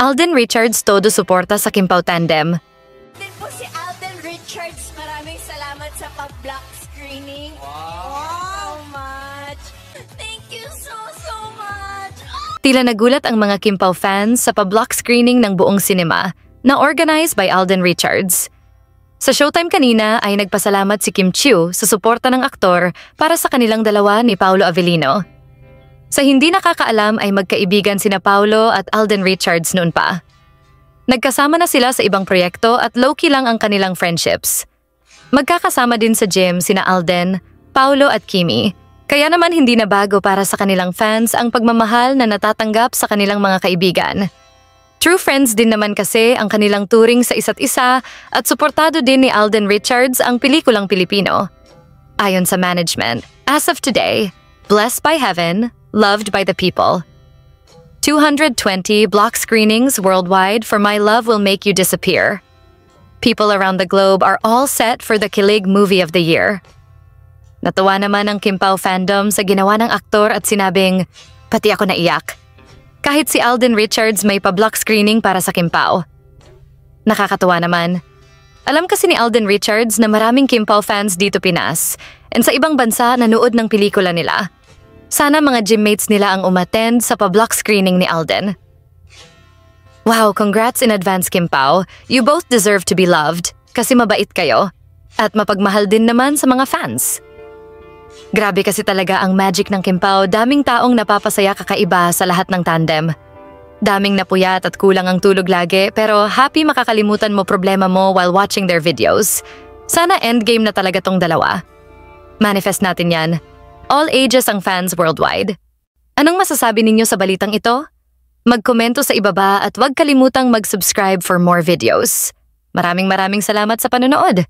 Alden Richards todo suporta sa Kimpaw Tandem. Din po si Alden Richards. Maraming salamat sa pag-block screening. Wow! So much. Thank you so much. Tila nagulat ang mga Kimpaw fans sa pa-block screening ng buong sinema na organized by Alden Richards. Sa Showtime kanina ay nagpasalamat si Kim Chiu sa suporta ng aktor para sa kanilang dalawa ni Paolo Avellino. Sa hindi nakakaalam ay magkaibigan sina Paolo at Alden Richards noon pa. Nagkasama na sila sa ibang proyekto at low-key lang ang kanilang friendships. Magkakasama din sa gym sina Alden, Paolo at Kimi. Kaya naman hindi na bago para sa kanilang fans ang pagmamahal na natatanggap sa kanilang mga kaibigan. True friends din naman kasi ang kanilang turing sa isa't isa at suportado din ni Alden Richards ang pelikulang Pilipino. Ayon sa management, as of today, blessed by heaven, loved by the people. 220 block screenings worldwide for My Love Will Make You Disappear. People around the globe are all set for the Kilig Movie of the Year. Natuwa naman ang Kimpaw fandom sa ginawa ng aktor at sinabing, "Pati ako naiyak." Kahit si Alden Richards may pa-block screening para sa Kimpaw. Nakakatuwa naman. Alam kasi ni Alden Richards na maraming Kimpaw fans dito Pinas and sa ibang bansa nanood ng pelikula nila. Sana mga gymmates nila ang umattend sa pa-block screening ni Alden. Wow, congrats in advance Kimpaw. You both deserve to be loved kasi mabait kayo at mapagmahal din naman sa mga fans. Grabe kasi talaga ang magic ng Kimpaw, daming taong napapasaya kakaiba sa lahat ng tandem. Daming napuyat at kulang ang tulog lagi pero happy makakalimutan mo problema mo while watching their videos. Sana endgame na talaga tong dalawa. Manifest natin yan. All ages ang fans worldwide. Anong masasabi ninyo sa balitang ito? Magkomento sa ibaba at huwag kalimutang mag-subscribe for more videos. Maraming salamat sa panonood.